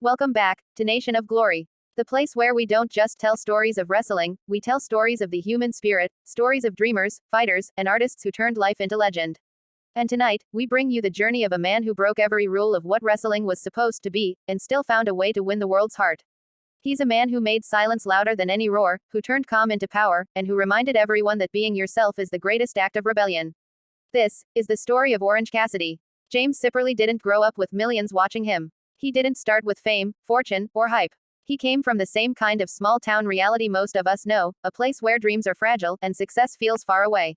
Welcome back to Nation of Glory, the place where we don't just tell stories of wrestling, we tell stories of the human spirit, stories of dreamers, fighters, and artists who turned life into legend. And tonight, we bring you the journey of a man who broke every rule of what wrestling was supposed to be, and still found a way to win the world's heart. He's a man who made silence louder than any roar, who turned calm into power, and who reminded everyone that being yourself is the greatest act of rebellion. This is the story of Orange Cassidy. James Cipperly didn't grow up with millions watching him. He didn't start with fame, fortune, or hype. He came from the same kind of small-town reality most of us know, a place where dreams are fragile and success feels far away.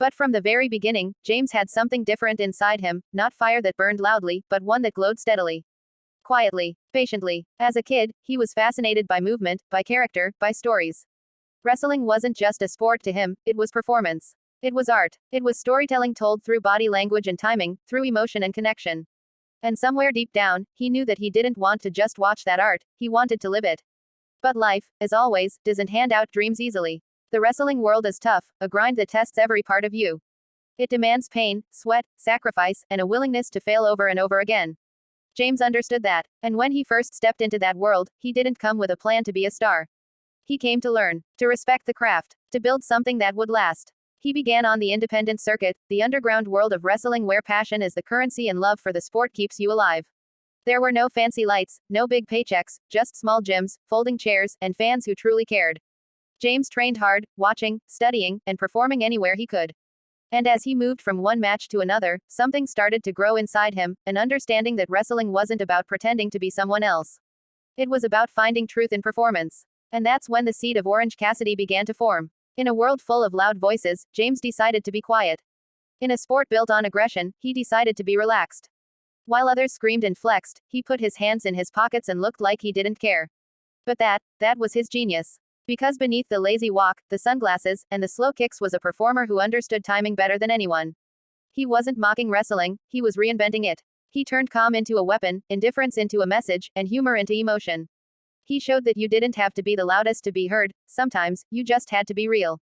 But from the very beginning, James had something different inside him, not fire that burned loudly, but one that glowed steadily. Quietly, patiently. As a kid, he was fascinated by movement, by character, by stories. Wrestling wasn't just a sport to him, it was performance. It was art. It was storytelling told through body language and timing, through emotion and connection. And somewhere deep down, he knew that he didn't want to just watch that art, he wanted to live it. But life, as always, doesn't hand out dreams easily. The wrestling world is tough, a grind that tests every part of you. It demands pain, sweat, sacrifice, and a willingness to fail over and over again. James understood that, and when he first stepped into that world, he didn't come with a plan to be a star. He came to learn, to respect the craft, to build something that would last. He began on the independent circuit, the underground world of wrestling where passion is the currency and love for the sport keeps you alive. There were no fancy lights, no big paychecks, just small gyms, folding chairs, and fans who truly cared. James trained hard, watching, studying, and performing anywhere he could. And as he moved from one match to another, something started to grow inside him, an understanding that wrestling wasn't about pretending to be someone else. It was about finding truth in performance. And that's when the seed of Orange Cassidy began to form. In a world full of loud voices, James decided to be quiet. In a sport built on aggression, he decided to be relaxed. While others screamed and flexed, he put his hands in his pockets and looked like he didn't care. But that was his genius. Because beneath the lazy walk, the sunglasses, and the slow kicks was a performer who understood timing better than anyone. He wasn't mocking wrestling, he was reinventing it. He turned calm into a weapon, indifference into a message, and humor into emotion. He showed that you didn't have to be the loudest to be heard, sometimes, you just had to be real.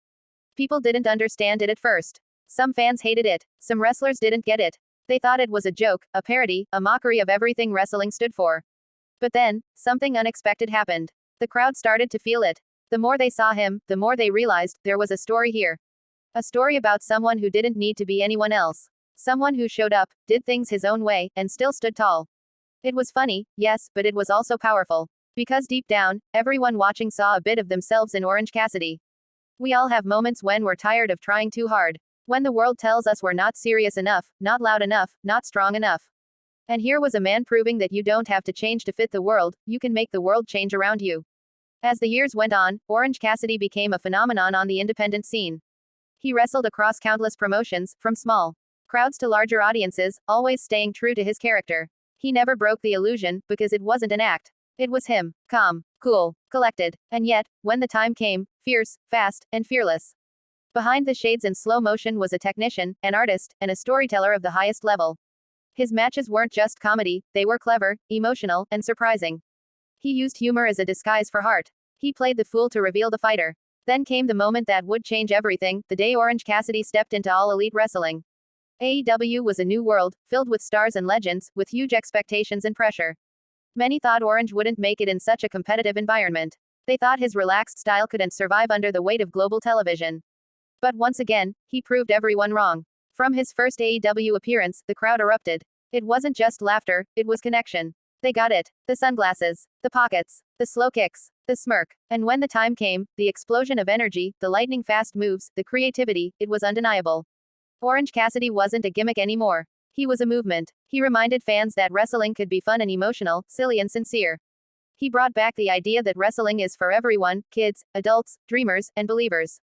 People didn't understand it at first. Some fans hated it. Some wrestlers didn't get it. They thought it was a joke, a parody, a mockery of everything wrestling stood for. But then, something unexpected happened. The crowd started to feel it. The more they saw him, the more they realized there was a story here. A story about someone who didn't need to be anyone else. Someone who showed up, did things his own way, and still stood tall. It was funny, yes, but it was also powerful. Because deep down, everyone watching saw a bit of themselves in Orange Cassidy. We all have moments when we're tired of trying too hard. When the world tells us we're not serious enough, not loud enough, not strong enough. And here was a man proving that you don't have to change to fit the world, you can make the world change around you. As the years went on, Orange Cassidy became a phenomenon on the independent scene. He wrestled across countless promotions, from small crowds to larger audiences, always staying true to his character. He never broke the illusion, because it wasn't an act. It was him, calm, cool, collected, and yet, when the time came, fierce, fast, and fearless. Behind the shades and slow motion was a technician, an artist, and a storyteller of the highest level. His matches weren't just comedy, they were clever, emotional, and surprising. He used humor as a disguise for heart. He played the fool to reveal the fighter. Then came the moment that would change everything, the day Orange Cassidy stepped into All Elite Wrestling. AEW was a new world, filled with stars and legends, with huge expectations and pressure. Many thought Orange wouldn't make it in such a competitive environment. They thought his relaxed style couldn't survive under the weight of global television. But once again, he proved everyone wrong. From his first AEW appearance, the crowd erupted. It wasn't just laughter, it was connection. They got it. The sunglasses, the pockets, the slow kicks, the smirk. And when the time came, the explosion of energy, the lightning fast moves, the creativity, it was undeniable. Orange Cassidy wasn't a gimmick anymore. He was a movement. He reminded fans that wrestling could be fun and emotional, silly and sincere. He brought back the idea that wrestling is for everyone, kids, adults, dreamers, and believers.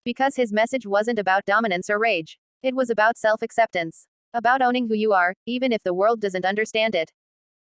Because his message wasn't about dominance or rage. It was about self-acceptance. About owning who you are, even if the world doesn't understand it.